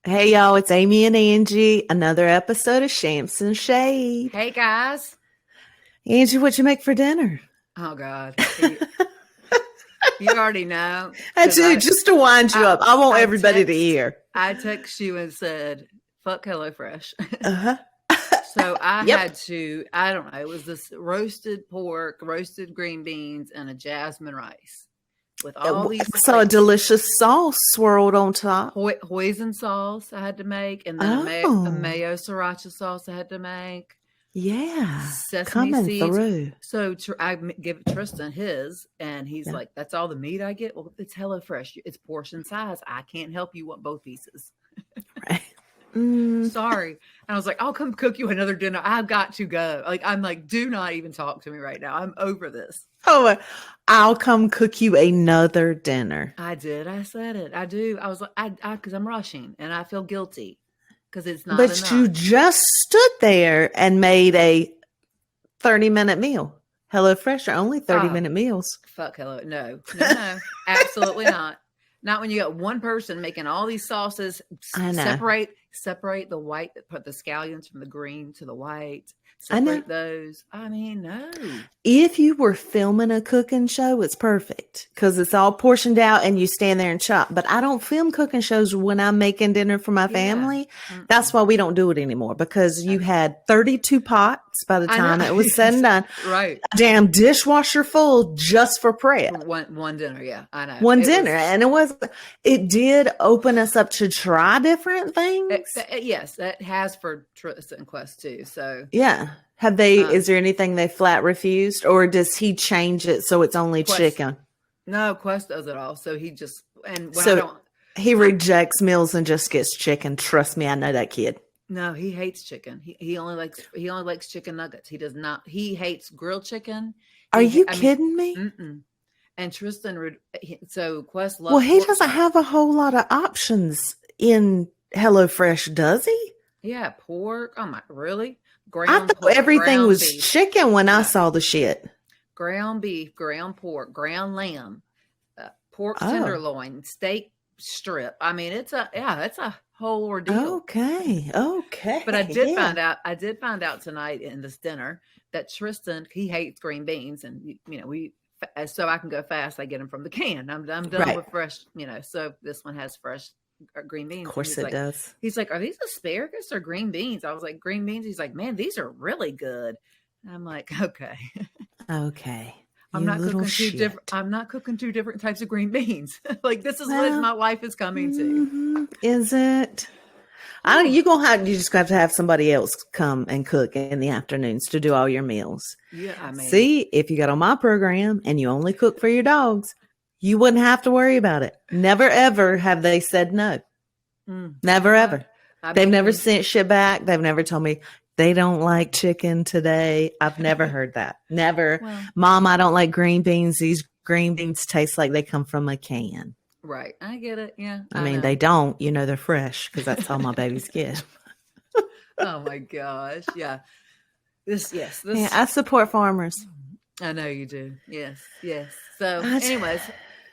Hey y'all, it's Amy and Angie. Another episode of Shamps and Shade. Hey guys. Angie, what you make for dinner? Oh God. You already know. I do, just to wind you up. I want everybody to hear. I text you and said, fuck HelloFresh. Uh-huh. So I had to, I don't know, it was this roasted pork, roasted green beans, and a jasmine rice. With all these, I saw a delicious sauce swirled on top. Hoisin sauce I had to make, and then a mayo sriracha sauce I had to make. Yeah, Sesame seeds. Through. So I give Tristan his, and he's like, "That's all the meat I get." Well, it's HelloFresh. It's portion size. I can't help you want both pieces. Right. Sorry. And I was like, I'll come cook you another dinner. I've got to go. I'm like, do not even talk to me right now. I'm over this. Oh, I'll come cook you another dinner. I did. I said it. I do. I was like, because I'm rushing and I feel guilty because it's not enough. But you just stood there and made a 30-minute meal. HelloFresh are only 30-minute meals. Fuck Hello. No, absolutely not. Not when you got one person making all these sauces. I know. Separate the white, put the scallions from the green to the white. Separate those. I mean, no. If you were filming a cooking show, it's perfect because it's all portioned out and you stand there and chop. But I don't film cooking shows when I'm making dinner for my family. That's why we don't do it anymore, because you had 32 pots by the time it was said and done. Right. A damn dishwasher full just for prep. One dinner. Yeah, I know. One dinner. And it did open us up to try different things. Yes, that has for Tristan and Quest too. So yeah. Have they, is there anything they flat refused, or does he change it so it's only Quest, chicken? No, Quest does it all. So he just, and when he rejects meals and just gets chicken. Trust me, I know that kid. No, he hates chicken. He only likes chicken nuggets. He hates grilled chicken. Are you kidding me? Mm-mm. And Tristan, so Quest loves. Well, he doesn't have a whole lot of options in HelloFresh, does he? Yeah, pork. Oh my, really? I thought everything was chicken when I saw the shit. Ground beef, ground pork, ground lamb, pork tenderloin, steak strip. I mean, it's a whole ordeal. Okay. But I did find out tonight in this dinner that Tristan, he hates green beans, and so I can go fast. I get them from the can. I'm done with fresh. So this one has fresh green beans. Of course it does. He's like, are these asparagus or green beans? I was like, green beans. He's like, man, these are really good. And I'm like, okay. I'm not cooking two different types of green beans. Like, this is what my life is coming to. Is it? You just have to have somebody else come and cook in the afternoons to do all your meals. Yeah, I mean, see, if you got on my program and you only cook for your dogs, you wouldn't have to worry about it. Never, ever have they said no. Never, ever. They've never sent shit back. They've never told me they don't like chicken today. I've never heard that. Never. Well, Mom, I don't like green beans. These green beans taste like they come from a can. Right. I get it. Yeah. I mean, they don't. They're fresh because that's all my babies get. Oh, my gosh. Yeah. Yeah, I support farmers. I know you do. Yes. So anyways,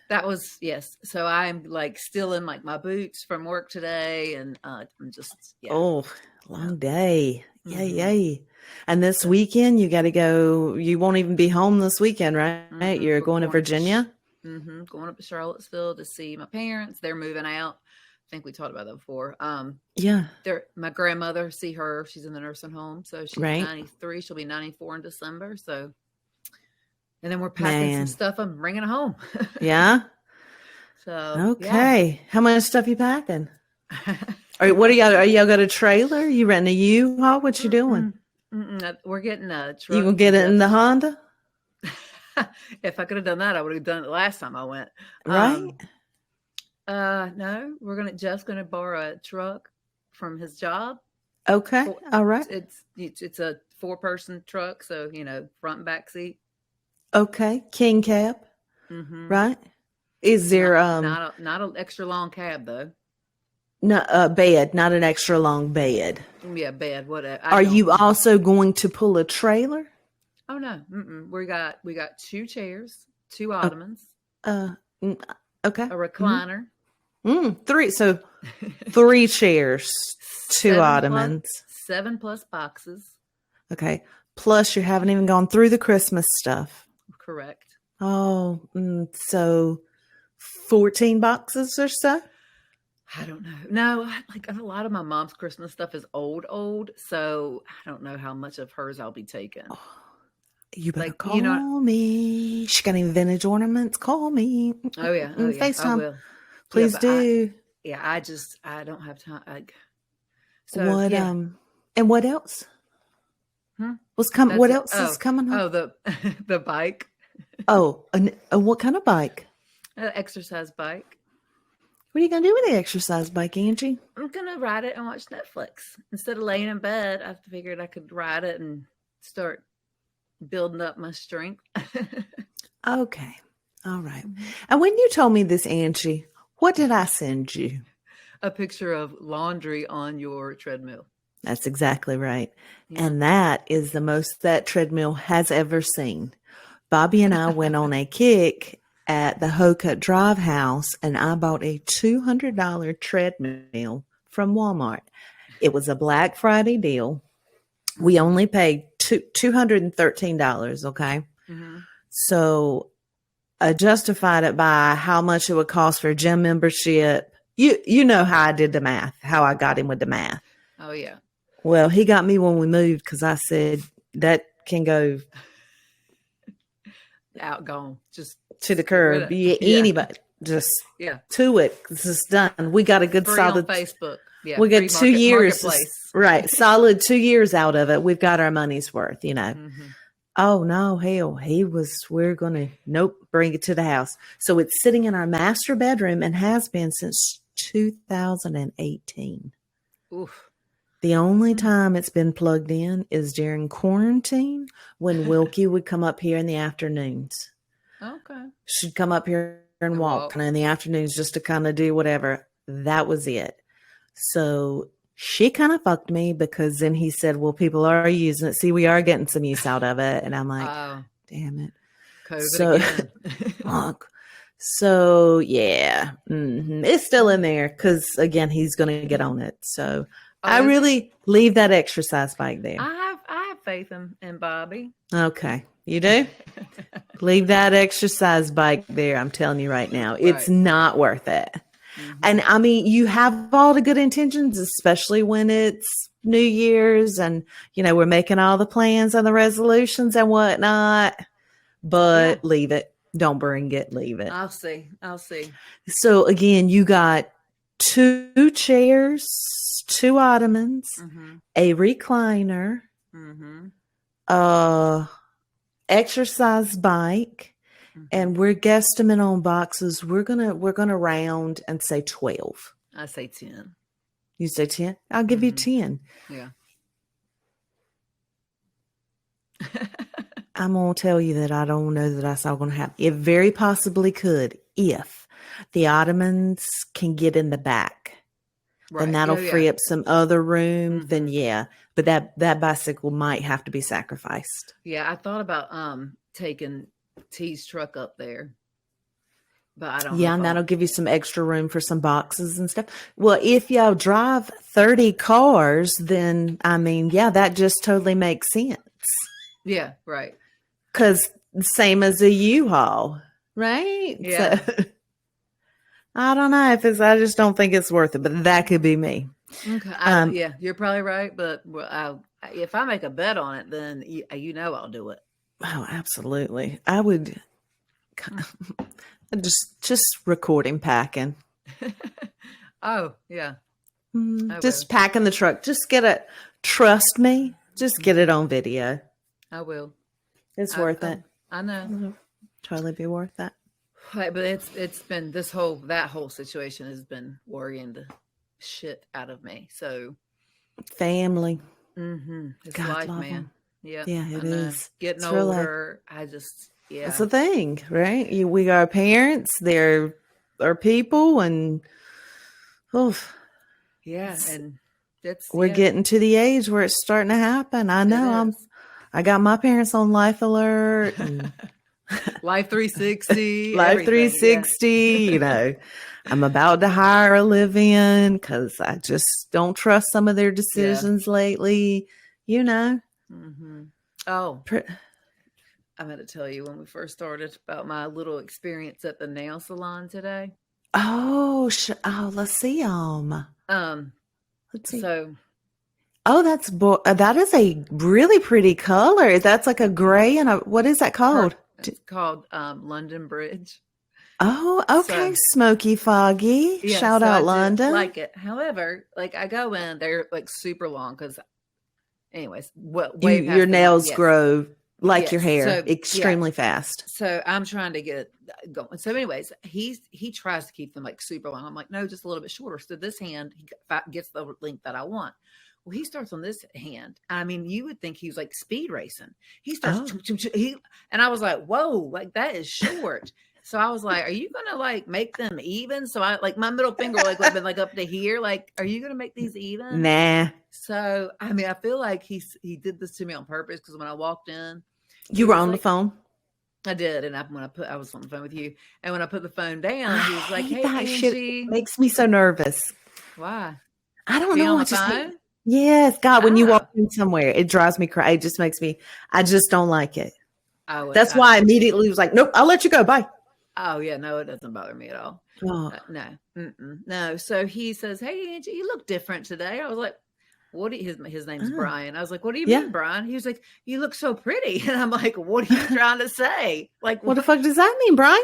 that was, yes. So I'm like still in like my boots from work today, and I'm just, Oh, long day. Yay. And this weekend you got to go. You won't even be home this weekend, right? You're going to Virginia? Going up to Charlottesville to see my parents. They're moving out. I think we talked about that before. Yeah. My grandmother, see her. She's in the nursing home. So she's 93. She'll be 94 in December. So, and then we're packing some stuff. I'm bringing it home. Yeah. So, okay. How much stuff you packing? What are y'all got a trailer? You renting a U-Haul? What you doing? We're getting a truck. You gonna get it in the Honda? If I could have done that, I would have done it last time I went. Right. No, Jeff's gonna borrow a truck from his job. Okay. All right. It's a 4-person truck, so front and back seat. Okay. King cab. Right. Is there not an extra long cab though? No, bed, not an extra long bed. Yeah, bed. Whatever. Are you also going to pull a trailer? Oh no. We got 2 chairs, 2 ottomans. Okay. A recliner. Three. So 3 chairs, 2 ottomans. 7 plus boxes. Okay. Plus you haven't even gone through the Christmas stuff. Correct. Oh, so 14 boxes or so? I don't know. No, like a lot of my mom's Christmas stuff is old. So I don't know how much of hers I'll be taking. Oh, you better call me. She got any vintage ornaments? Call me. Oh yeah. FaceTime. I will. Please do. I don't have time. What and what else? What's coming? What else is coming home? Oh, the bike. Oh, what kind of bike? An exercise bike. What are you going to do with the exercise bike, Angie? I'm going to ride it and watch Netflix. Instead of laying in bed, I figured I could ride it and start building up my strength. Okay. All right. And when you told me this, Angie, what did I send you? A picture of laundry on your treadmill. That's exactly right. Yeah. And that is the most that treadmill has ever seen. Bobby and I went on a kick at the Hocut Drive house, and I bought a $200 treadmill from Walmart. It was a Black Friday deal. We only paid $213, okay? Mm-hmm. So I justified it by how much it would cost for a gym membership. You know how I did the math, how I got him with the math. Oh, yeah. Well, he got me when we moved because I said that can go outgone, just to the curb. Anybody, just to it. This is done. We got a good solid on Facebook. Yeah, we got 2 years, right? Solid 2 years out of it. We've got our money's worth, you know. Mm-hmm. Oh no, hell, we're gonna bring it to the house. So it's sitting in our master bedroom and has been since 2018. Oof. The only time it's been plugged in is during quarantine when Wilkie would come up here in the afternoons. Okay. She'd come up here and walk in the afternoons just to kind of do whatever. That was it. So she kind of fucked me because then he said, well, people are using it. See, we are getting some use out of it. And I'm like, damn it. COVID again. So yeah, it's still in there because, again, he's going to get on it. So I really leave that exercise bike there. I have faith in Bobby. Okay. You do? Leave that exercise bike there. I'm telling you right now, it's not worth it. Mm-hmm. And I mean, you have all the good intentions, especially when it's New Year's and, you know, we're making all the plans and the resolutions and whatnot, but leave it. Don't bring it. Leave it. I'll see. So again, you got 2 chairs, 2 ottomans, a recliner, exercise bike, and we're guesstimate on boxes. We're gonna round and say 12. I say 10. You say 10? I'll give you 10. Yeah. I'm gonna tell you that I don't know that that's all gonna happen. It very possibly could if the ottomans can get in the back. Right. Then that'll free up some other room. Then but that bicycle might have to be sacrificed. Yeah, I thought about taking T's truck up there, but I don't. Yeah, and that'll give you some extra room for some boxes and stuff. Well, if y'all drive 30 cars, then I mean, that just totally makes sense. Yeah, right. Because same as a U-Haul, right? Yeah. So, I don't know I just don't think it's worth it, but that could be me. Okay. You're probably right. But if I make a bet on it, then I'll do it. Oh, absolutely. I would just recording packing. Oh, yeah. Just packing the truck. Just trust me. Just get it on video. I will. It's worth it. I know. Mm-hmm. Totally be worth that. Right, but it's been that whole situation has been worrying the shit out of me. So family. It's life, man. Yeah. Yeah, it is. Getting older. I just That's the thing, right? We are parents, they're our people, and and we're getting to the age where it's starting to happen. I know I got my parents on life alert, and Life 360. Life 360, yeah. I'm about to hire a live-in because I just don't trust some of their decisions lately, Mm-hmm. Oh, I'm going to tell you when we first started about my little experience at the nail salon today. Oh, let's see. Let's see. So, that is a really pretty color. That's like a gray and what is that called? It's called London Bridge. Oh, okay. So, smoky, foggy. Yeah, Shout out London. Like it. However, like I go in, they're like super long because, anyways, your nails grow like your hair extremely fast. So I'm trying to get it going. So, anyways, he tries to keep them like super long. I'm like, no, just a little bit shorter. So this hand he gets the length that I want. Well, he starts on this hand. I mean, you would think he was like speed racing. He starts, and I was like, whoa, like that is short. So I was like, are you going to like make them even? So I like my middle finger like would have been like up to here. Like, are you going to make these even? Nah. So, I mean, I feel like he did this to me on purpose because when I walked in. You were on the phone? I did. And I was on the phone with you. And when I put the phone down, he was like, hey, that Angie. shit makes me so nervous. Why? I don't know. Yes, God, when you walk in somewhere, it drives me crazy. It just makes me, I just don't like it. That's why I immediately was like, nope, I'll let you go. Bye. Oh, yeah. No, it doesn't bother me at all. No. No. So he says, hey, Angie, you look different today. I was like, what do you, his name's Brian. I was like, what do you mean, Brian? He was like, you look so pretty. And I'm like, what are you trying to say? Like, what the fuck does that mean, Brian?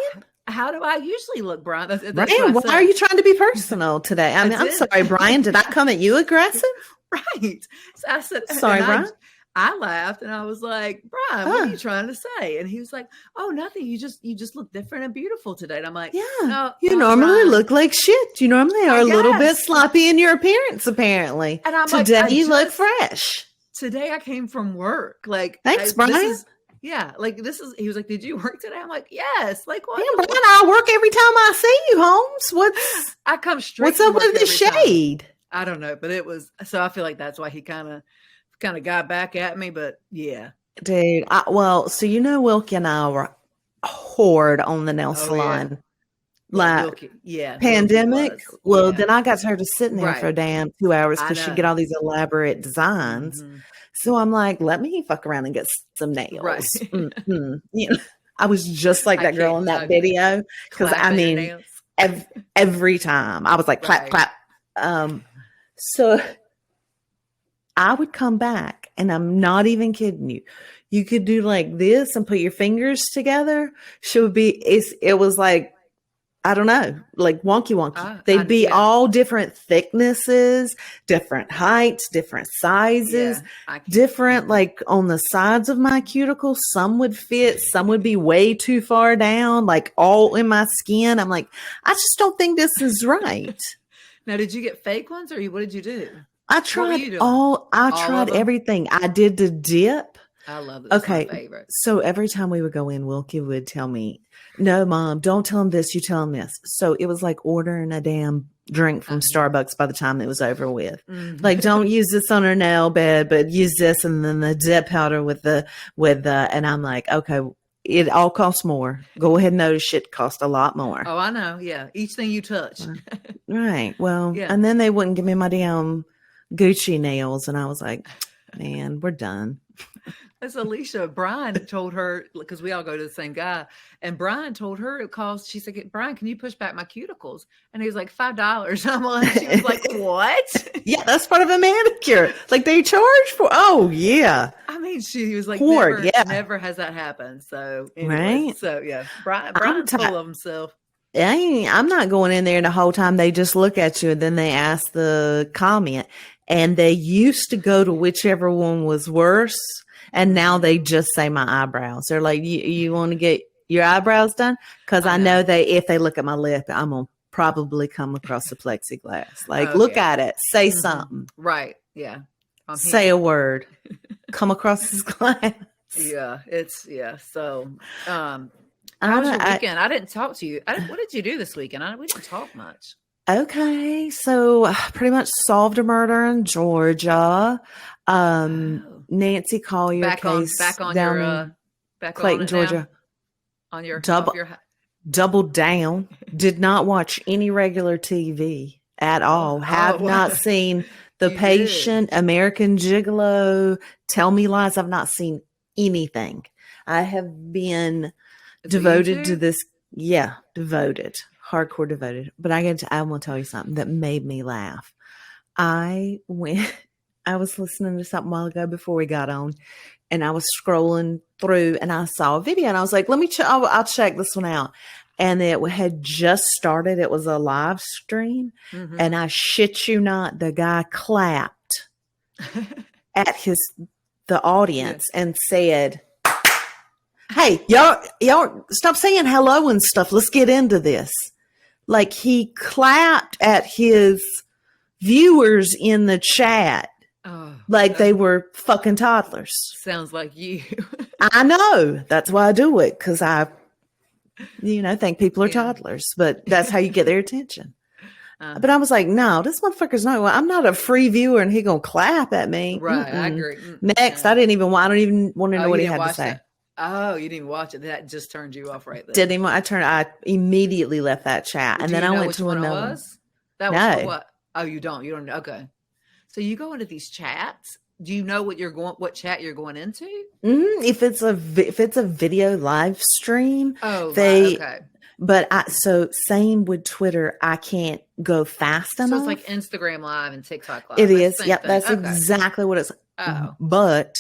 How do I usually look, Brian? Brian, why are you trying to be personal today? I mean, I'm sorry, Brian. Did I come at you aggressive? Right. So I said, sorry, Brian. I laughed and I was like, Brian, what are you trying to say? And he was like, oh, nothing. You just look different and beautiful today. And I'm like, yeah, you normally look like shit. You normally are a little bit sloppy in your appearance, apparently. And I'm today you look fresh. Today I came from work. Like, thanks, Brian. He was like, did you work today? I'm like, yes. Like, what? Yeah, Brian, I work every time I see you, Holmes. I come straight. What's up with the shade? Time. I don't know, but it was, so I feel like that's why he kind of got back at me, but yeah. Dude, Wilkie and I were hoard on the nail salon. Yeah. Like, pandemic. Then I got tired of sitting there for a damn 2 hours because she'd get all these elaborate designs. Mm-hmm. So I'm like, let me fuck around and get some nails. Right. Mm-hmm. I was just like that girl in that video. Because I mean, every time I was like, clap, clap. So I would come back, and I'm not even kidding you. You could do like this and put your fingers together. It was like, I don't know, like wonky. They'd be all different thicknesses, different heights, different sizes, different like on the sides of my cuticles. Some would fit, some would be way too far down, like all in my skin. I'm like, I just don't think this is right. Now, did you get fake ones or what did you do? I tried tried everything. I did the dip. I love it. Okay. My favorite. So every time we would go in, Wilkie would tell me, no, Mom, don't tell him this. You tell him this. So it was like ordering a damn drink from Starbucks by the time it was over with. Mm-hmm. Like, don't use this on her nail bed, but use this and then the dip powder with the, and I'm like, okay, it all costs more. Go ahead and notice shit cost a lot more. Oh, I know. Yeah. Each thing you touch. Right. Well, and then they wouldn't give me my damn Gucci nails. And I was like, man, we're done. That's Alicia. Brian told her, because we all go to the same guy, and Brian told her it cost, she said, Brian, can you push back my cuticles? And he was like, $5. I'm like, she was like, what? Yeah, that's part of a manicure. Like they charge for, I mean, she was like, never has that happened. So, anyway, right. So, yeah, Brian's full of himself. I'm not going in there the whole time. They just look at you and then they ask the comment. And they used to go to whichever one was worse. And now they just say my eyebrows. They're like, you want to get your eyebrows done? Because I know if they look at my lip, I'm going to probably come across the plexiglass. Like, look at it. Say something. Right. Yeah. Say a word. Come across this glass. Yeah. So, how was your weekend? I didn't talk to you. What did you do this weekend? We didn't talk much. Okay. So pretty much solved a murder in Georgia. Nancy Collier back case on down your in Clayton, Georgia. on your doubled down. Did not watch any regular TV at all. Have not seen The Patient, American Gigolo, Tell Me Lies. I've not seen anything. I have been devoted to this. Yeah, devoted, hardcore devoted. But I want to tell you something that made me laugh. I was listening to something a while ago before we got on, and I was scrolling through and I saw a video and I was like, I'll check this one out. And it had just started. It was a live stream. Mm-hmm. And I shit you not, the guy clapped at the audience and said, hey, y'all stop saying hello and stuff. Let's get into this. Like, he clapped at his viewers in the chat. Like they were fucking toddlers. Sounds like you. I know. That's why I do it. Because I, think people are toddlers. But that's how you get their attention. But I was like, no, this motherfucker's not. I'm not a free viewer and he gonna clap at me. Right. I agree. Next, I don't even want to know what he had to say. Oh, you didn't even watch it. That just turned you off right there. Didn't even. I immediately left that chat. And then I went to another one. That was for what? Oh, you don't. You don't. Okay. So you go into these chats. Do you know what chat you're going into? Mm-hmm. If it's a video live stream, okay. But same with Twitter. I can't go fast enough. So it's like Instagram Live and TikTok Live. It is. Yep, that's exactly what it's. Oh, but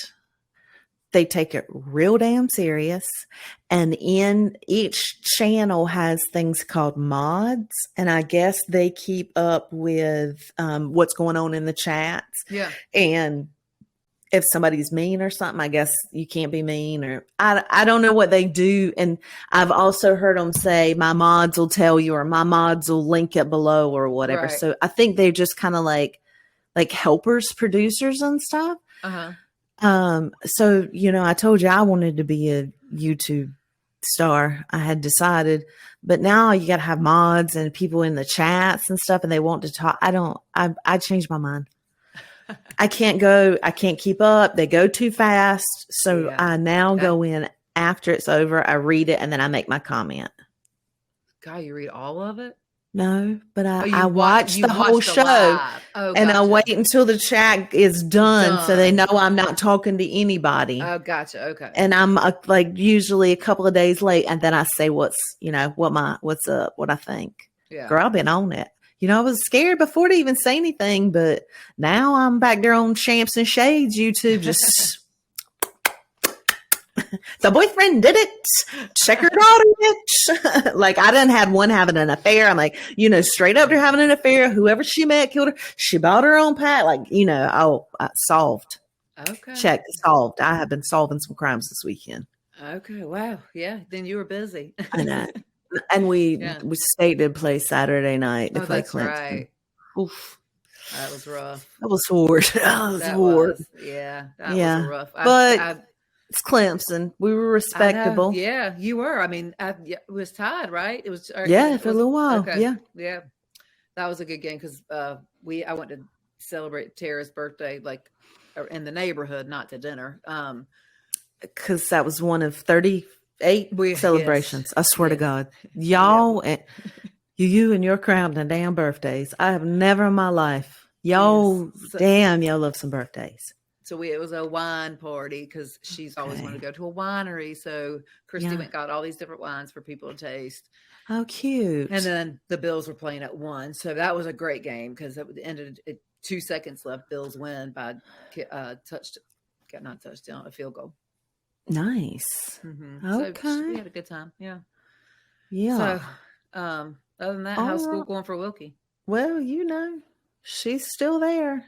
they take it real damn serious. And in each channel has things called mods. And I guess they keep up with what's going on in the chats. Yeah. And if somebody's mean or something, I guess you can't be mean, or I don't know what they do. And I've also heard them say, my mods will tell you, or my mods will link it below or whatever. Right. So I think they're just kind of like helpers, producers and stuff. Uh-huh. So, I told you I wanted to be a YouTube star. I had decided, but now you got to have mods and people in the chats and stuff, and they want to talk. I changed my mind. I can't keep up. They go too fast. So I now go in after it's over. I read it and then I make my comment. God, you read all of it? No, but I watch the whole show and I wait until the chat is done so they know I'm not talking to anybody. Oh, gotcha. Okay. And I'm usually a couple of days late, and then I say what's up, what I think. Yeah. Girl, I've been on it. I was scared before to even say anything, but now I'm back there on Shamps and Shades YouTube just the boyfriend did it. Check her daughter, bitch. Like, I done had one having an affair. I'm like, straight up, they're having an affair. Whoever she met killed her. She bought her own pack. Like, solved. Okay. Check, solved. I have been solving some crimes this weekend. Okay. Wow. Yeah. Then you were busy. I know. And we stayed to play Saturday night to play Clayton. Right. Oof. That was rough. That was hard. That was. Yeah. That was rough. But it's Clemson. We were respectable. Yeah, you were. I mean, it was tied, right? It was. For a little while. Okay. Yeah. That was a good game because I went to celebrate Tara's birthday, in the neighborhood, not to dinner. Because that was one of 38 celebrations. Yes. I swear to God, y'all and you and your crowd and damn birthdays. I have never in my life. Y'all, y'all love some birthdays. So it was a wine party because she's always wanted to go to a winery. So Christy got all these different wines for people to taste. How cute. And then the Bills were playing at 1. So that was a great game because it ended at 2 seconds left. Bills win by a field goal. Nice. Mm-hmm. Okay. So we had a good time. Yeah. Yeah. So other than that, how's school going for Wilkie? Well, she's still there.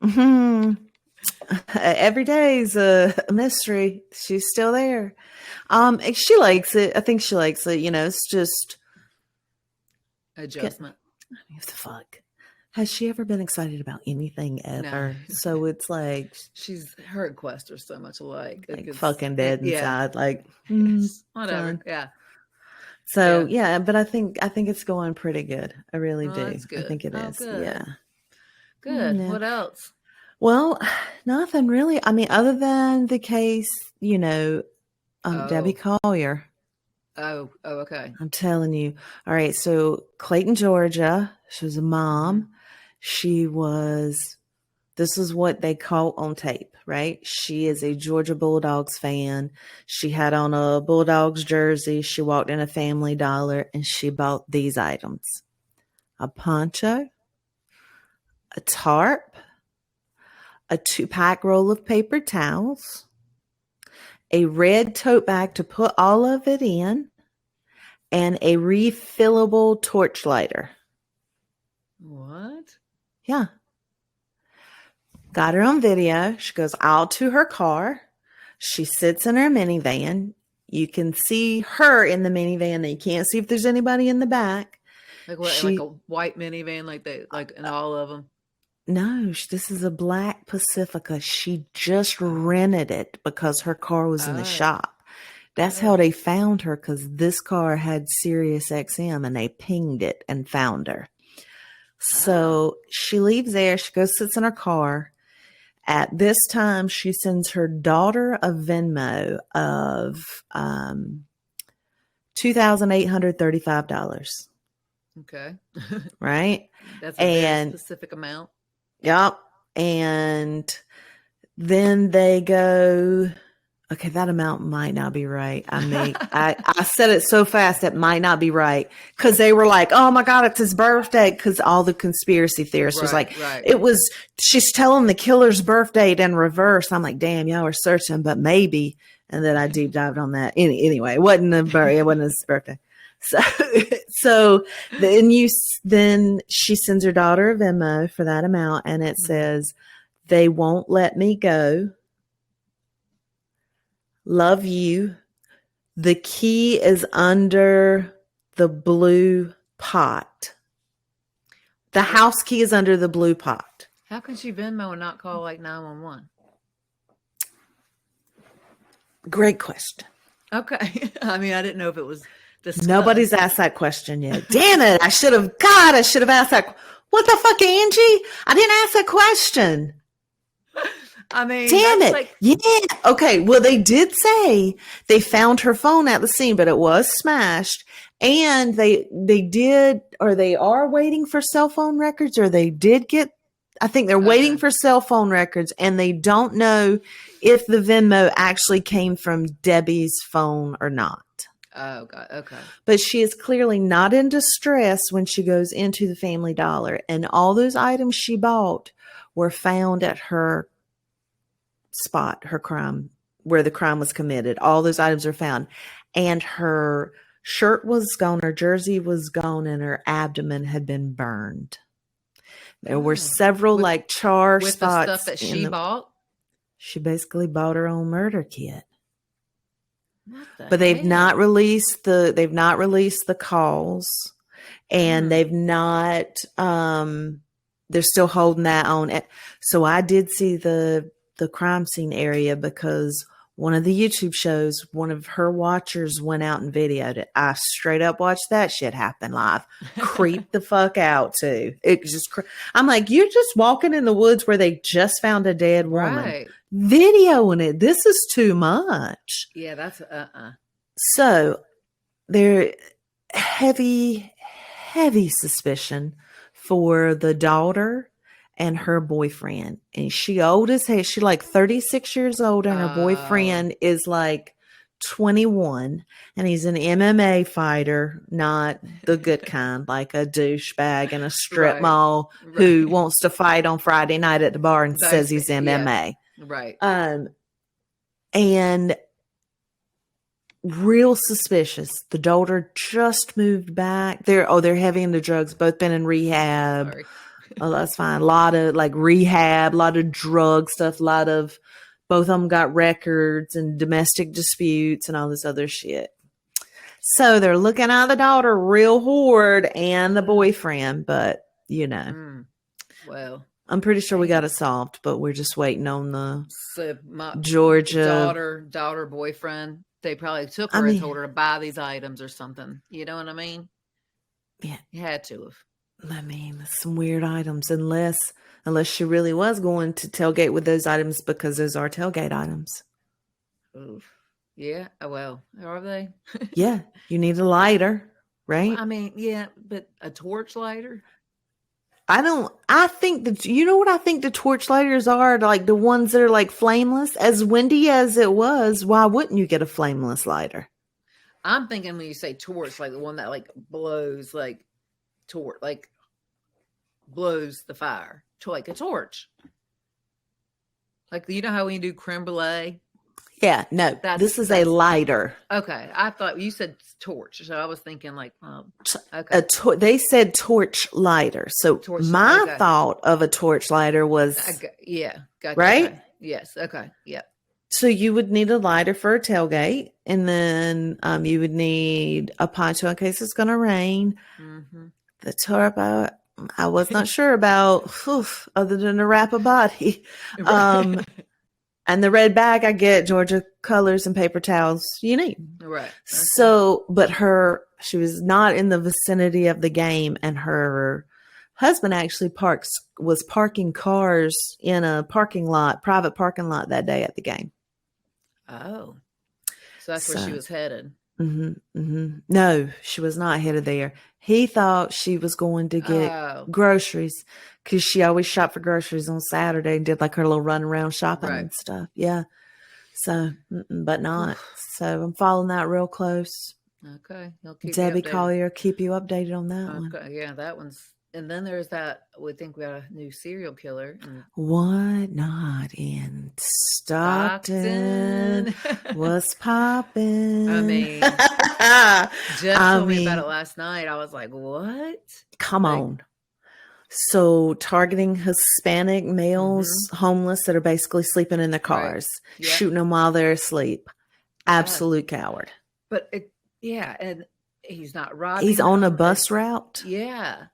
Mm-hmm. Every day's a mystery. She's still there. She likes it. I think she likes it. It's just adjustment. What the fuck? Has she ever been excited about anything ever? No. So it's like her and Quest are so much alike. Like fucking dead inside. Like whatever. Fun. Yeah. So but I think it's going pretty good. I really do. That's good. I think it is. Good. Yeah. Good. Yeah. What else? Well, nothing really. I mean, other than the case, Debbie Collier. Oh, okay. I'm telling you. All right. So Clayton, Georgia, she was a mom. This is what they caught on tape, right? She is a Georgia Bulldogs fan. She had on a Bulldogs jersey. She walked in a Family Dollar and she bought these items: a poncho, a tarp, a 2-pack roll of paper towels, a red tote bag to put all of it in, and a refillable torch lighter. What? Yeah. Got her on video. She goes out to her car. She sits in her minivan. You can see her in the minivan. And you can't see if there's anybody in the back. Like what? Like a white minivan, like in all of them. No, this is a black Pacifica. She just rented it because her car was in the shop. That's how they found her, because this car had Sirius XM and they pinged it and found her. So she leaves there. She goes, sits in her car. At this time, she sends her daughter a Venmo of $2,835. Okay. Right? That's a very specific amount. Yep. And then they go, okay, that amount might not be right. I mean, I said it so fast it might not be right, because they were like, oh my God, it's his birthday. Because all the conspiracy theorists was like, she's telling the killer's birth date in reverse. I'm like, damn, y'all are searching, but maybe. And then I deep dived on that. Anyway, it wasn't his birthday. So then she sends her daughter a Venmo for that amount, and it says, they won't let me go. Love you. The key is under the blue pot. The house key is under the blue pot. How can she Venmo and not call like 911? Great question. Okay. I mean, I didn't know if it was discussed. Nobody's asked that question yet. Damn it. I should have asked that. What the fuck, Angie? I didn't ask that question. I mean, damn it. Yeah. Okay. Well, they did say they found her phone at the scene, but it was smashed. And they are waiting for cell phone records, or they did get, I think they're waiting for cell phone records, and they don't know if the Venmo actually came from Debbie's phone or not. Oh, God. Okay. But she is clearly not in distress when she goes into the Family Dollar, and all those items she bought were found at her spot, her crime, where the crime was committed. All those items are found, and her shirt was gone, her jersey was gone, and her abdomen had been burned. There were several char spots. With the stuff that she bought? She basically bought her own murder kit. But they've not released the calls, and they've not they're still holding that on it. So I did see the crime scene area, because one of the YouTube shows, one of her watchers went out and videoed it. I straight up watched that shit happen live. Creep the fuck out too. It just, I'm like, you're just walking in the woods where they just found a dead woman, videoing it. This is too much. Yeah, that's So there, heavy suspicion for the daughter and her boyfriend. And she old as hell. She like 36 years old, and her boyfriend is like 21, and he's an MMA fighter, not the good kind, like a douchebag in a strip mall who wants to fight on Friday night at the bar and says he's MMA. Yeah. Right. And real suspicious. The daughter just moved back. They're heavy into drugs, both been in rehab. Sorry. Oh, that's fine. A lot of rehab, a lot of drug stuff, both of them got records and domestic disputes and all this other shit. So they're looking at the daughter real hard and the boyfriend, but well, I'm pretty sure we got it solved, but we're just waiting on the Georgia daughter boyfriend. They probably took her and told her to buy these items or something. You know what I mean? Yeah. You had to have. I mean, some weird items, unless she really was going to tailgate with those items, because those are tailgate items. Oof. Yeah. Well, are they? Yeah. You need a lighter, right? I mean, yeah, but a torch lighter? I think that, you know what I think the torch lighters are? Like the ones that are like flameless. As windy as it was, why wouldn't you get a flameless lighter? I'm thinking when you say torch, like the one that like blows, like torch, like blows the fire to like a torch. Like, you know how when you do creme brulee? Yeah, no, this is a lighter. Okay. I thought you said torch. So I was thinking like, okay. They said torch lighter. So my thought of a torch lighter was. Yeah. Gotcha. Right? Okay. Yes. Okay. Yep. So you would need a lighter for a tailgate, and then you would need a poncho in case it's going to rain. Mm-hmm. The tarp, I was not sure about, other than to wrap a body. And the red bag, I get Georgia colors and paper towels you need. Right. Okay. So, but she was not in the vicinity of the game, and her husband actually was parking cars in a private parking lot that day at the game. Oh, so that's where she was headed. Mm-hmm, mm-hmm. No, she was not headed there. He thought she was going to get groceries because she always shopped for groceries on Saturday and did like her little run around shopping and stuff. Yeah. So, but not. So I'm following that real close. Okay. Debbie Collier, keep you updated on that one. Yeah, that one's. And then there's that. We think we got a new serial killer. What not in Stockton? What's popping? I mean, Jeff told me about it last night. I was like, what? Come on. So targeting Hispanic males, homeless that are basically sleeping in their cars, shooting them while they're asleep. Absolute coward. But and he's not robbing. He's on a bus route. Yeah.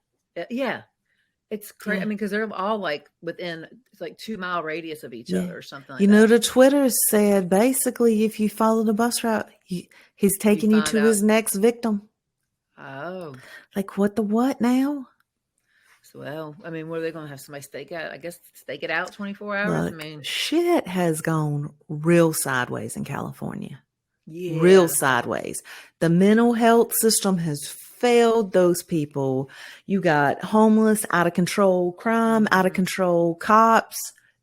Yeah. It's crazy. I mean, because they're all like within like 2-mile radius of each other or something like that. You know, the Twitter said basically if you follow the bus route, he's taking you to his next victim. Oh. Like what now? So, well, I mean, what are they going to have somebody stake it out 24 hours? Look, I mean, shit has gone real sideways in California. Yeah. Real sideways. The mental health system has failed those people. You got homeless, out of control crime, out of control cops,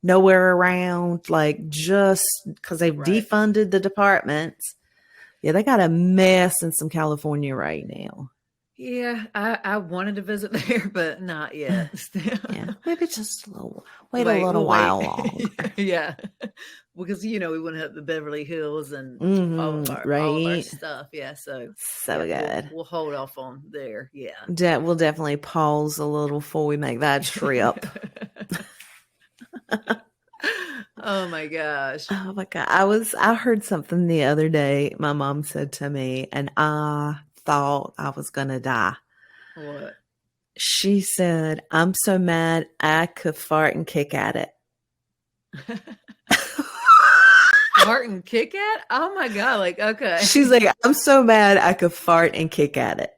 nowhere around, like just because they've defunded the departments. Yeah, they got a mess in some California right now. Yeah, I wanted to visit there, but not yet. Yeah, maybe just a little while longer. Yeah, because we wouldn't have the Beverly Hills and all of our stuff. Yeah, so good. We'll hold off on there. Yeah, we'll definitely pause a little before we make that trip. Oh my gosh! Oh my god! I heard something the other day. My mom said to me, and I thought I was gonna die. What? She said, "I'm so mad I could fart and kick at it." Fart and kick at? Oh my god! Like, okay. She's like, "I'm so mad I could fart and kick at it."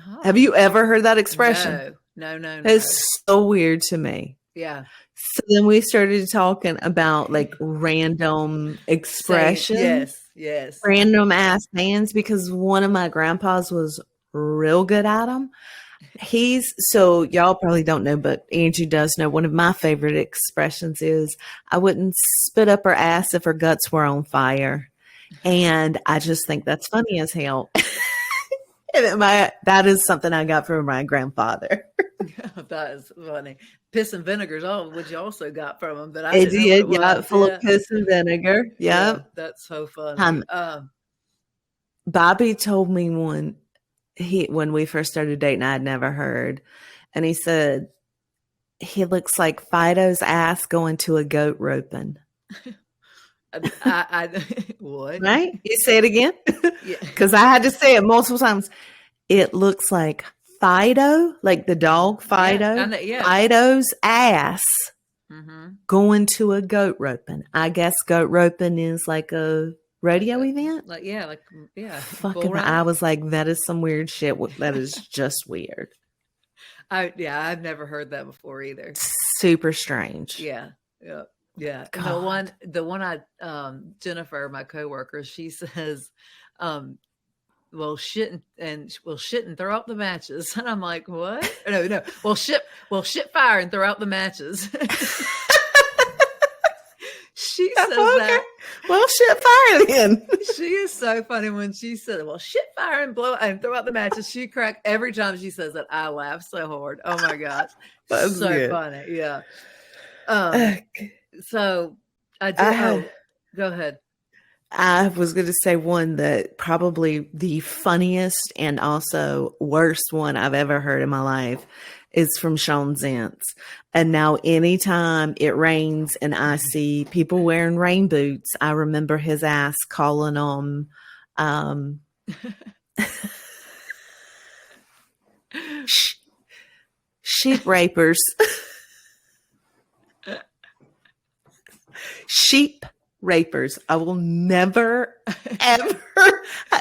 Oh. Have you ever heard that expression? No. It's so weird to me. Yeah. So then we started talking about like random expressions. Yes. Random ass hands, because one of my grandpas was real good at them. So y'all probably don't know, but Angie does know. One of my favorite expressions is, I wouldn't spit up her ass if her guts were on fire. And I just think that's funny as hell. And that is something I got from my grandfather. That is funny. Piss and vinegar is what you also got from him. But I did, full of piss and vinegar. Yeah, that's so funny. Bobby told me when we first started dating, I'd never heard, and he said he looks like Fido's ass going to a goat roping. What? Right? You say it again? Yeah. Because I had to say it multiple times. It looks like Fido, like the dog Fido. Fido's ass going to a goat roping. I guess goat roping is like a rodeo event. Fucking, I was like, that is some weird shit. That is just weird. I've never heard that before either. Super strange. Yeah. Yeah. The one Jennifer, my coworker, she says, well, shit and throw out the matches. And I'm like, what? No. Well, shit fire and throw out the matches. She says that. Well, shit fire then. She is so funny when she said, well, shit fire and throw out the matches. She cracked every time she says that. I laugh so hard. Oh my gosh. That's so good. Funny. Yeah. So go ahead. I was going to say one that probably the funniest and also worst one I've ever heard in my life is from Sean Zentz. And now anytime it rains and I see people wearing rain boots, I remember his ass calling them sheep rapers. Sheep rapers. I will never, ever.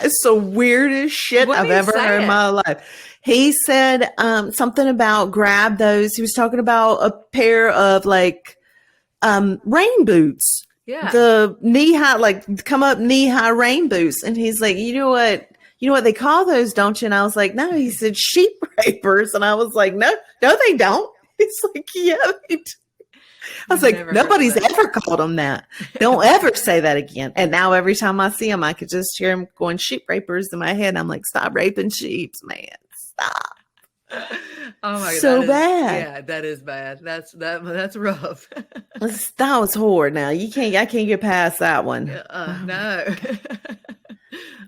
It's the weirdest shit I've ever heard in my life. He said something about grab those. He was talking about a pair of like rain boots. Yeah. The knee high, like come up knee high rain boots. And he's like, you know what they call those, don't you? And I was like, no. He said sheep rapers. And I was like, no, they don't. He's like, yeah, they do. I was like, nobody's ever called them that. Don't ever say that again. And now every time I see them, I could just hear him going sheep rapers in my head. I'm like, stop raping sheep, man. Stop. Oh my God. So bad. Yeah, that is bad. That's rough. That was horrid. Now I can't get past that one. No.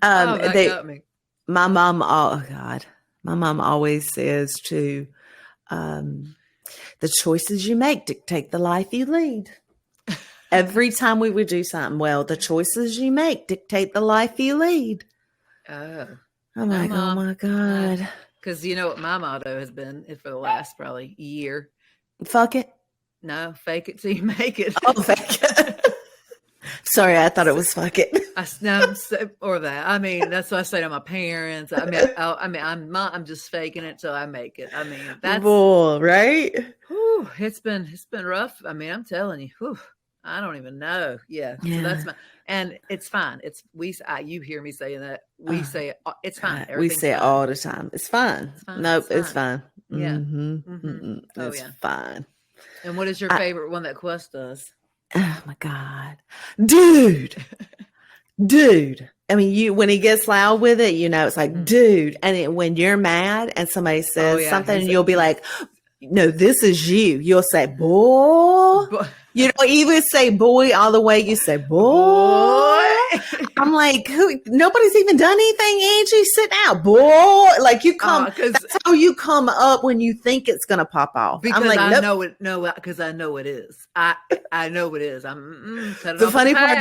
That got me. My mom, my mom always says to, the choices you make dictate the life you lead. Every time we would do something, the choices you make dictate the life you lead. Oh. I'm like, oh my God. Because you know what my motto has been for the last probably year? Fuck it. No, fake it till you make it. Oh, fake it. Sorry, I thought it was fuck it. Or that. I mean, that's what I say to my parents. I'm just faking it till I make it. I mean, that's bull, right? Whew, it's been rough. I mean, I'm telling you, whew, I don't even know. Yeah. So that's and it's fine. You hear me saying that. We say it. It's fine. We say it all the time. It's fine. Nope, it's fine. Yeah. Mm-hmm. Mm-hmm. It's fine. And what is your favorite one that Quest does? Oh my God, dude. I mean, when he gets loud with it, it's like, dude. And when you're mad and somebody says something, you'll be like, no, this is you. You'll say, boy. You don't even say boy all the way. You say, boy. I'm like, nobody's even done anything, Angie. Sit down, boy. Like you come, that's how you come up when you think it's going to pop off. Because I'm like, I know it. No, because I know it is. I know it is. The funny part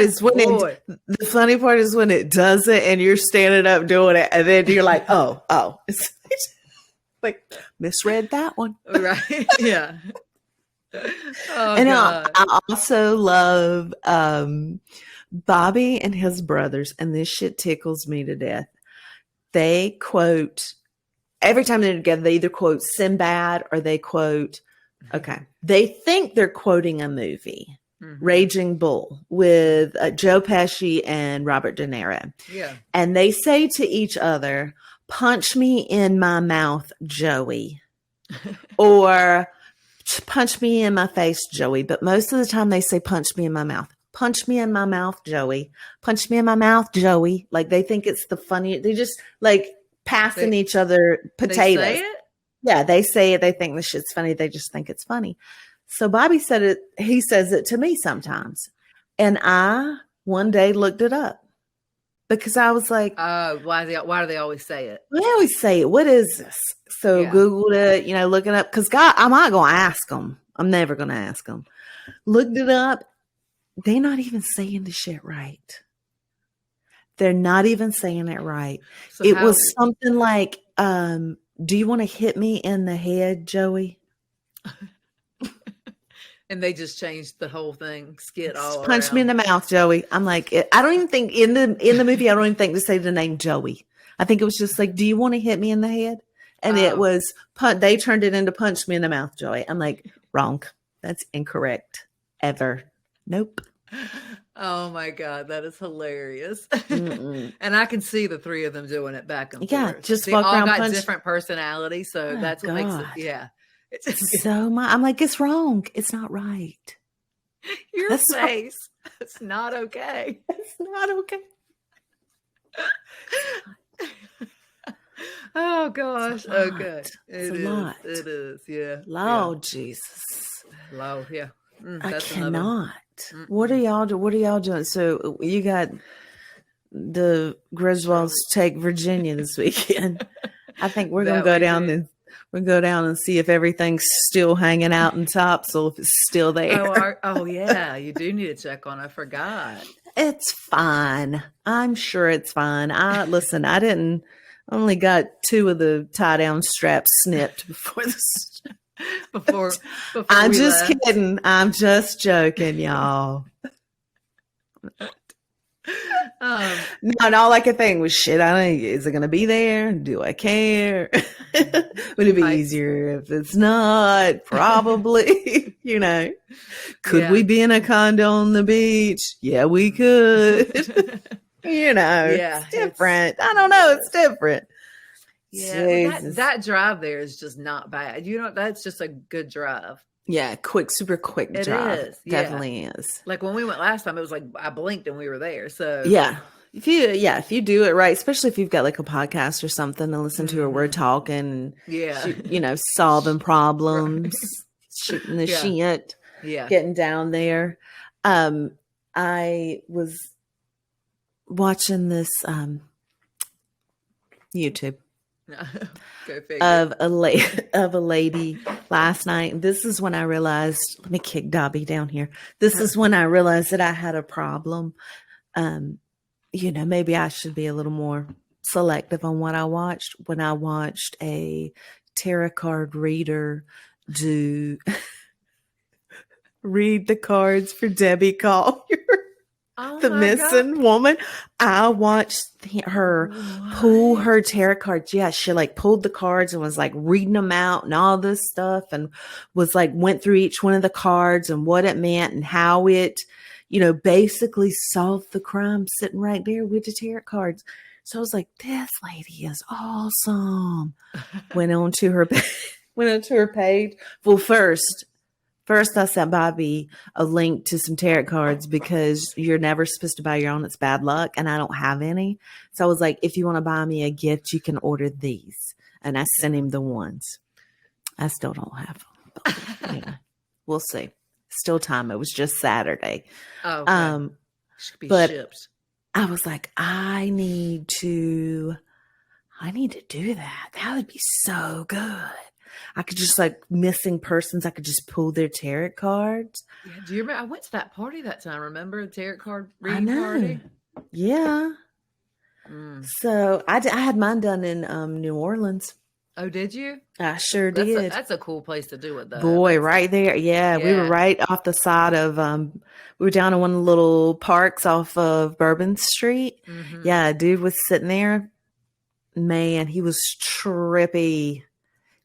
is when it does it and you're standing up doing it. And then you're like, oh, it's like misread that one. Right. Yeah. And I also love Bobby and his brothers, and this shit tickles me to death. They quote every time they're together. They either quote Sinbad or they quote. Okay, they think they're quoting a movie, Raging Bull, with Joe Pesci and Robert De Niro. Yeah, and they say to each other, "Punch me in my mouth, Joey," or "Punch me in my face, Joey." But most of the time they say, "Punch me in my mouth." Punch me in my mouth, Joey. Punch me in my mouth, Joey. Like they think it's the funny. They just like passing each other potatoes. They say it? Yeah, they say it. They think the shit's funny. They just think it's funny. So Bobby said it. He says it to me sometimes. And I one day looked it up because I was like, why do they always say it? They always say it. What is this? So Googled it, looking up because I'm not going to ask them. I'm never going to ask them. Looked it up. They're not even saying the shit right. They're not even saying it right. So it was something like, do you want to hit me in the head, Joey? And they just changed the whole thing, skit all Punch me in the mouth, Joey. I'm like, I don't even think in the movie, I don't even think to say the name Joey. I think it was just like, do you want to hit me in the head? And it was, they turned it into punch me in the mouth, Joey. I'm like, wrong. That's incorrect. Ever. Nope. Oh my God, that is hilarious. And I can see the three of them doing it back and forth. Just they walk all around got different personalities, so that's what makes it. Yeah, it's so much. I'm like, it's wrong. It's not right. Your face. It's not okay. It's not okay. Oh gosh. Okay. It's a lot. It is. Yeah. Lord Jesus. Lord. Yeah. I cannot. What are y'all doing? So you got the Griswolds take Virginia this weekend. I think we're gonna go down and see if everything's still hanging out in Topsail, if it's still there. Oh yeah, you do need to check on. I forgot. It's fine. I'm sure it's fine. I only got 2 of the tie down straps snipped before this. Before I'm just kidding. I'm just joking, y'all. No, and all I could think was, shit, is it going to be there? Do I care? Would it be easier if it's not? Probably. Could we be in a condo on the beach? Yeah, we could. It's different. I don't know. It's different. Yeah, that drive there is just not bad. That's just a good drive. Yeah, super quick drive. It is. Definitely is. Like when we went last time, it was like I blinked and we were there. So yeah. If you do it right, especially if you've got like a podcast or something to listen to, or we're talking, solving problems, shooting the shit, getting down there. I was watching this YouTube of a lady last night. This is when I realized. Let me kick Dobby down here. This is when I realized that I had a problem. Maybe I should be a little more selective on what I watched. When I watched a tarot card reader read the cards for Debbie Collier, the missing woman, I watched her pull her tarot cards. Yeah, she like pulled the cards and was like reading them out and all this stuff, and was like went through each one of the cards and what it meant and how it basically solved the crime sitting right there with the tarot cards. So I was like, this lady is awesome. Went on to her page. Well, first I sent Bobby a link to some tarot cards because you're never supposed to buy your own. It's bad luck. And I don't have any. So I was like, if you want to buy me a gift, you can order these. And I sent him the ones. I still don't have them. But, we'll see. Still time. It was just Saturday. Oh, okay. Should be shipped. I was like, I need to do that. That would be so good. I could just like missing persons. I could just pull their tarot cards. Yeah, do you remember? I went to that party that time. Remember the tarot card reading party? Yeah. So I had mine done in New Orleans. Oh, did you? I sure did. That's a cool place to do it, though. Boy, right there. Yeah, we were right off the side of, we were down in one of the little parks off of Bourbon Street. Mm-hmm. Yeah, dude was sitting there. Man, he was trippy.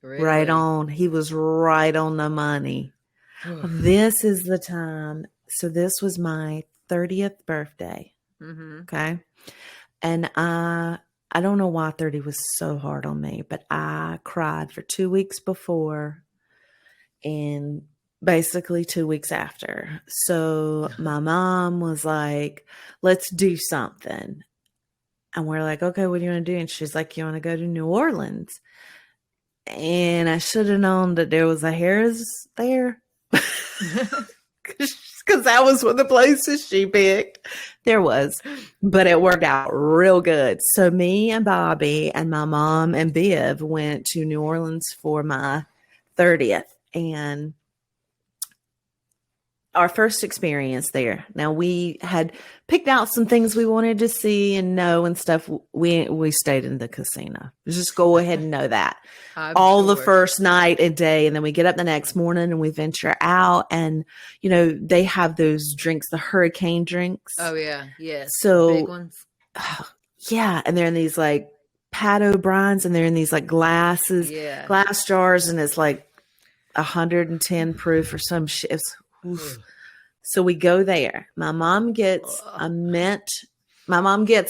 Really? Right on. He was right on the money. This is the time. So this was my 30th birthday. Mm-hmm. Okay. And I don't know why 30 was so hard on me, but I cried for 2 weeks before and basically 2 weeks after. So my mom was like, let's do something. And we're like, okay, what do you want to do? And she's like, you want to go to New Orleans? And I should have known that there was a Harris there. Because that was one of the places she picked. There was. But it worked out real good. So me and Bobby and my mom and Biv went to New Orleans for my 30th. And our first experience there. Now we had picked out some things we wanted to see and know and stuff. We stayed in the casino. Just go ahead and know that. The first night and day. And then we get up the next morning and we venture out and, they have those drinks, the hurricane drinks. Oh yeah. Yes. So big ones. Yeah. And they're in these like Pat O'Brien's and they're in these like glass jars. And it's like 110 proof or some shit. So we go there. My mom gets a mint.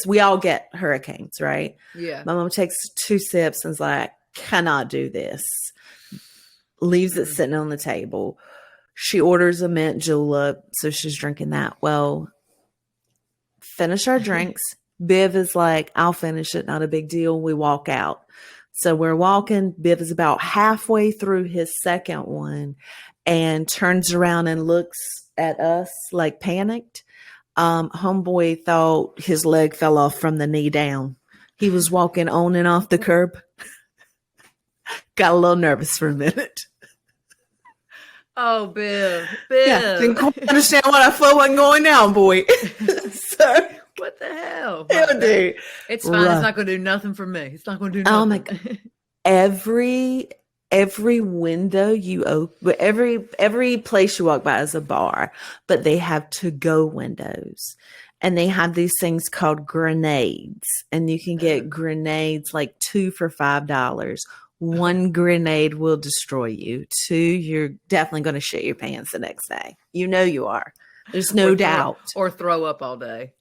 We all get hurricanes, right? Yeah. My mom takes 2 sips and is like, cannot do this. Leaves it sitting on the table. She orders a mint julep, so she's drinking that. Well, finish our drinks. Biv is like, I'll finish it. Not a big deal. We walk out. So we're walking. Biv is about halfway through his second one and turns around and looks at us like panicked. Homeboy thought his leg fell off from the knee down. He was walking on and off the curb. Got a little nervous for a minute. Oh, Bill. Yeah, didn't quite understand what I felt wasn't going down, boy. So, what the hell? Dude. It's fine. Right. It's not going to do nothing for me. It's not going to do nothing. Oh, my God. Every window you open, every place you walk by is a bar, but they have to-go windows. And they have these things called grenades. And you can get grenades like 2 for $5. 1 grenade will destroy you. 2, you're definitely going to shit your pants the next day. You know you are. There's no doubt. Or throw up all day.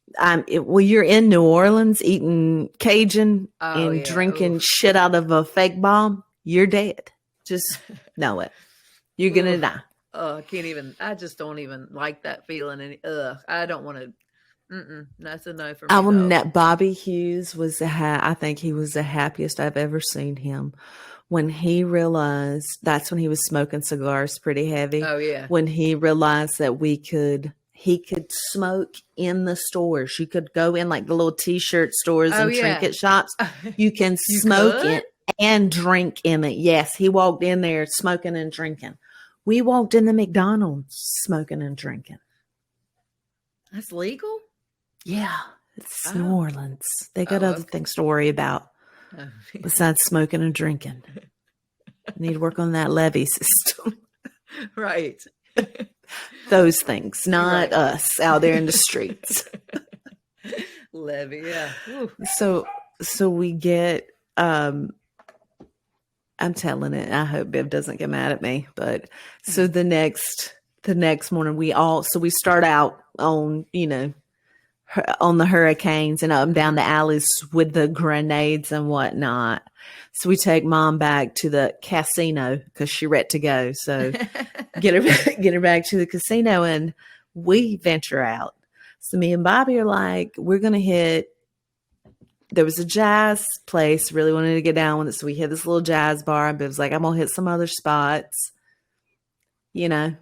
You're in New Orleans eating Cajun and drinking shit out of a fake bomb. You're dead. Just know it. You're going to die. I just don't even like that feeling. I don't want to. That's a no for me. Bobby Hughes was I think he was the happiest I've ever seen him when he realized that's when he was smoking cigars pretty heavy. Oh yeah. When he realized that he could smoke in the stores. You could go in like the little t-shirt stores and trinket shops. You can smoke it and drink in it. Yes. He walked in there smoking and drinking. We walked in the McDonald's smoking and drinking. That's legal? Yeah, it's New Orleans. They got other things to worry about besides smoking and drinking. Need to work on that levy system. Right. Those things, not us out there in the streets. Levy, yeah. Woo. So we get, I'm telling it, I hope Biv doesn't get mad at me, but so the next morning we start out on, on the hurricanes and up and down the alleys with the grenades and whatnot. So we take Mom back to the casino because she ready to go. So get her back to the casino and we venture out. So me and Bobby are like, we're going to hit, there was a jazz place, really wanted to get down with it. So we hit this little jazz bar and Biv's like, I'm going to hit some other spots, down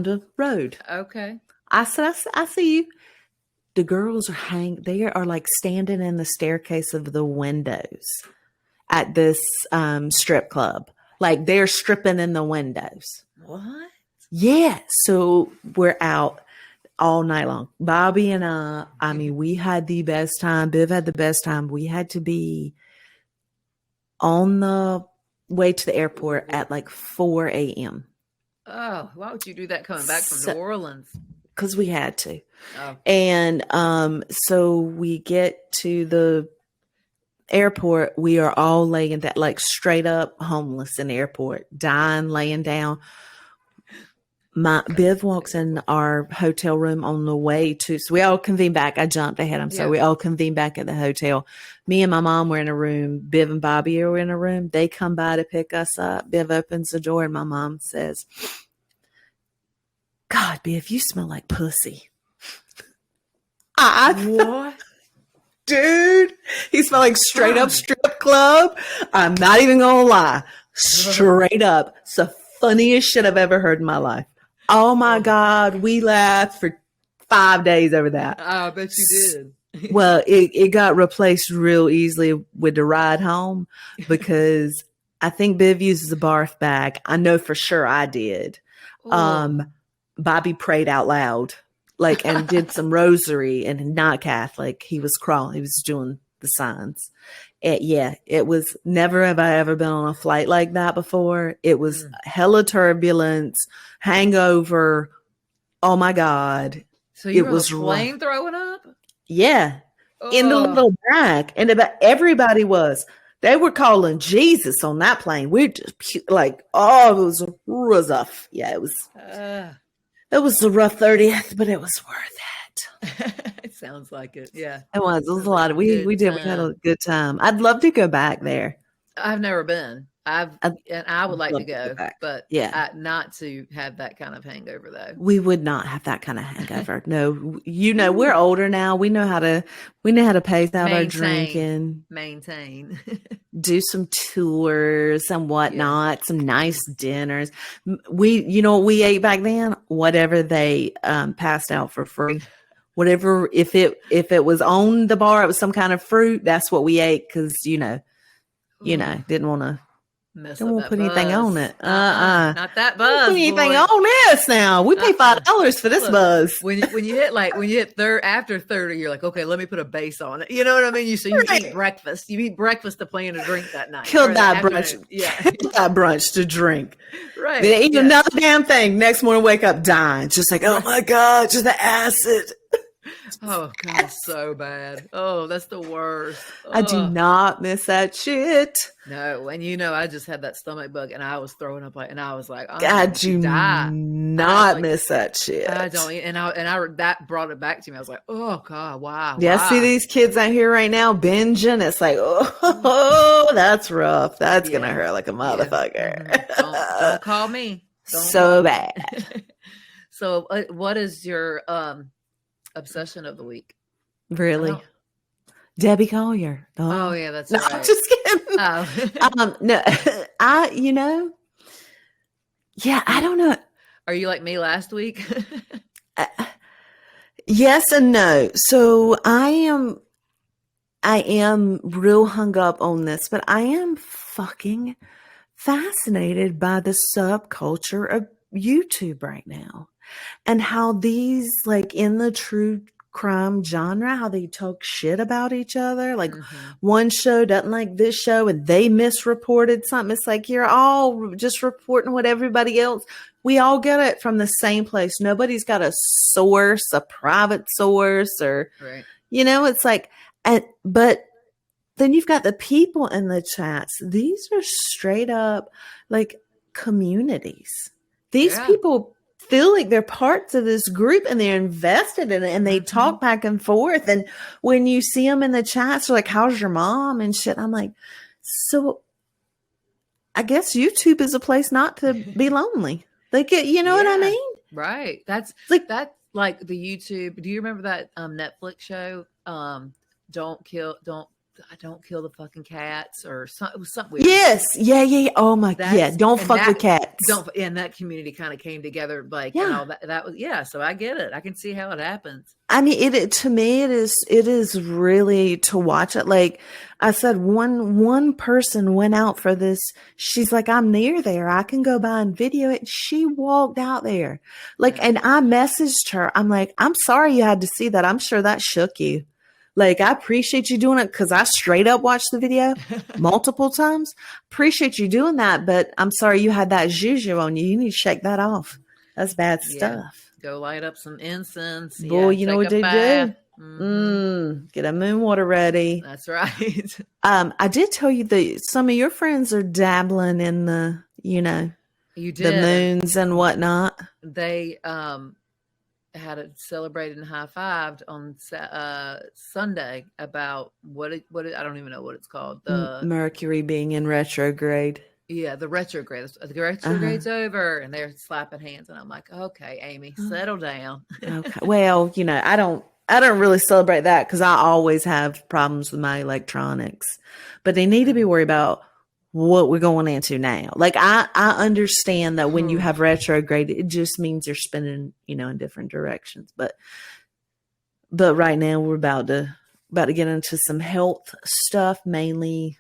the road. Okay. I said, I see you. The girls they are like standing in the staircase of the windows at this strip club. Like they're stripping in the windows. What? Yeah. So we're out all night long. Bobby and I mean, we had the best time. Biv had the best time. We had to be on the way to the airport at like 4 a.m. Oh, why would you do that coming back from New Orleans? Because we had to. Oh. And so we get to the airport. We are all laying that like straight up homeless in the airport, dying, laying down. Biv walks in our hotel room on the way to, so we all convene back. I jumped ahead. I'm sorry. We all convene back at the hotel. Me and my mom were in a room. Biv and Bobby were in a room. They come by to pick us up. Biv opens the door and my mom says, God, Biv, you smell like pussy. What? Dude, he smelled like straight up strip club. I'm not even going to lie. Straight up. It's the funniest shit I've ever heard in my life. Oh my God. We laughed for 5 days over that. I bet you did. Well, it got replaced real easily with the ride home because I think Biv uses a barf bag. I know for sure I did. Bobby prayed out loud, and did some rosary and not Catholic. He was crawling. He was doing the signs. It was never have I ever been on a flight like that before. It was hella turbulence, hangover. Oh my God. So you was plane throwing up? Yeah. In the little bag. And everybody was. They were calling Jesus on that plane. We're just it was rough. Yeah, it was. It was a rough 30th, but it was worth it. It sounds like it. Yeah. It was a lot of, we had a good time. I'd love to go back there. I've never been. I would like to go but not to have that kind of hangover though. We would not have that kind of hangover. No, we're older now. We know how to pace out our drinking, maintain, do some tours and whatnot, some nice dinners. We ate back then, whatever they passed out for free. Whatever, if it was on the bar, it was some kind of fruit. That's what we ate because didn't want to. Don't want to put anything on it. Not that buzz. Put anything on this now. We pay $5 for this buzz. When you hit after 30, you're like, okay, let me put a base on it. You know what I mean? You eat breakfast. You eat breakfast to plan a drink that night. Kill that brunch. Yeah, kill that brunch to drink. Right. They eat another damn thing. Next morning, wake up dying. Just like, oh my god, just the acid. Oh god, so bad. Oh, that's the worst. I do not miss that shit. No, and I just had that stomach bug, and I was throwing up and I was like, I do not miss that shit. I don't, and that brought it back to me. I was like, oh god, wow. Yeah, wow. See these kids out here right now binging. It's like, oh, that's rough. That's gonna hurt like a motherfucker. Yeah. Don't call me. So bad. So, what is your obsession of the week? Really? Debbie Collier. Oh yeah, that's right. I'm just kidding. Oh. No, I don't know. Are you like me last week? Yes and no. So I am real hung up on this, but I am fucking fascinated by the subculture of YouTube right now. And how these, like in the true crime genre, how they talk shit about each other. Like one show doesn't like this show and they misreported something. It's like, you're all just reporting what everybody else. We all get it from the same place. Nobody's got a source, a private source, or, it's like, but then you've got the people in the chats. These are straight up like communities. These people feel like they're parts of this group and they're invested in it and they talk back and forth. And when you see them in the chats, they're like, how's your mom and shit? I'm like, so I guess YouTube is a place not to be lonely. Like, you know what I mean? Right. That's like the YouTube. Do you remember that Netflix show? Don't kill the fucking cats or something. It was something weird. Yes. Yeah. Oh my god. Yeah. Don't fuck with cats. And that community kind of came together that was, so I get it. I can see how it happens. I mean, to me, it is really to watch it. Like I said, one person went out for this. She's like, I'm near there. I can go by and video it. She walked out there. And I messaged her. I'm like, I'm sorry you had to see that. I'm sure that shook you. Like, I appreciate you doing it because I straight up watched the video multiple times. Appreciate you doing that, but I'm sorry you had that juju on you. You need to shake that off. That's bad stuff. Go light up some incense. Boy, you know what they do? Get a moon water ready. That's right. I did tell you that some of your friends are dabbling in the, you did. The moons and whatnot. They had it celebrated and high-fived on Sunday about what I don't even know what it's called. The Mercury being in retrograde. Yeah, the retrograde. The retrograde's over, and they're slapping hands, and I'm like, okay, Amy, settle down. Okay. Well, I don't really celebrate that because I always have problems with my electronics, but they need to be worried about what we're going into now. Like I understand that when you have retrograde, it just means you're spinning, in different directions. But right now we're about to get into some health stuff, mainly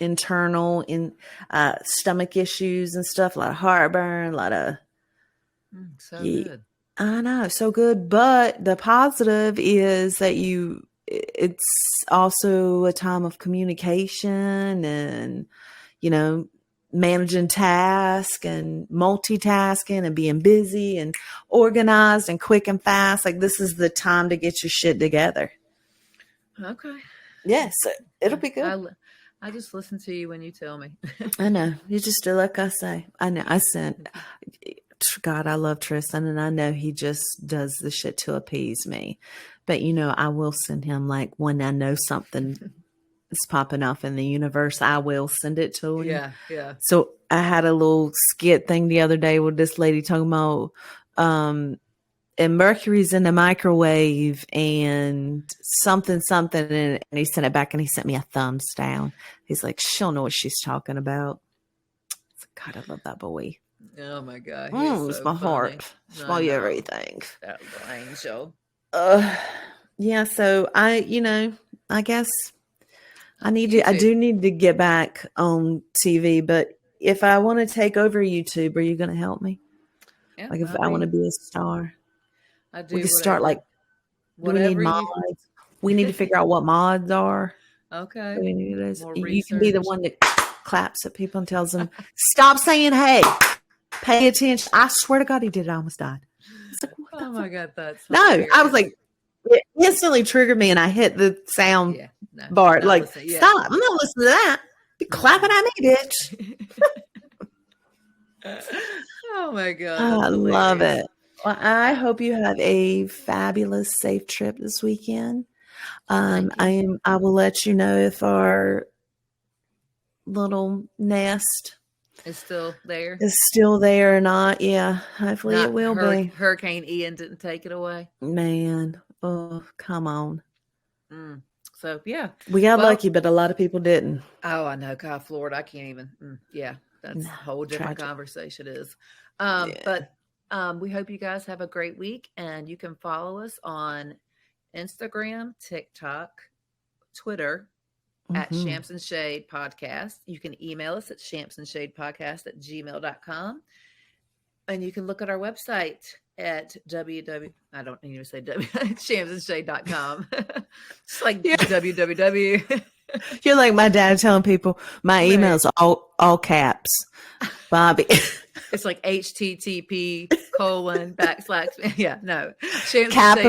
internal stomach issues and stuff, a lot of heartburn, a lot of good. I know, so good. But the positive is that it's also a time of communication and, managing tasks and multitasking and being busy and organized and quick and fast. Like, this is the time to get your shit together. Okay. Yes, it'll be good. I just listen to you when you tell me. I know. You just do like I say. I know. I sent God, I love Tristan, and I know he just does the shit to appease me. But, I will send him, like, when I know something is popping off in the universe, I will send it to him. Yeah. So I had a little skit thing the other day with this lady talking about and Mercury's in the microwave and something, and he sent it back and he sent me a thumbs down. He's like, she'll know what she's talking about. God, I love that boy. Oh my God. It's my heart. It's my everything. That little angel. Yeah, so I guess I do need to get back on TV, but if I want to take over YouTube, are you going to help me? Yeah, like if I want to be a star. I do. We can start like, do we need mods? We need to figure out what mods are. Okay. We need you can be the one that claps at people and tells them, stop saying, hey, pay attention. I swear to God, he did it. I almost died. Like, oh my God, that's hilarious. I was like, it instantly triggered me and I hit the sound bar. Like, stop. I'm not listening to that. You clapping at me, bitch. Oh my God. I love it. Well, I hope you have a fabulous, safe trip this weekend. I will let you know if our little nest is still there. Or not. Yeah, hopefully it will be. Hurricane Ian didn't take it away. Man, oh, come on. So yeah, we got lucky, but a lot of people didn't. Oh, I know. God, Florida, I can't even. That's a whole different conversation. Is, but we hope you guys have a great week, and you can follow us on Instagram, TikTok, Twitter at Shams and Shade Podcast. You can email us at shamsandshadepodcast@gmail.com. And you can look at our website at shamsandshade.com. It's like www. You're like my dad telling people my email's all caps. Bobby. It's like http:// Yeah, no.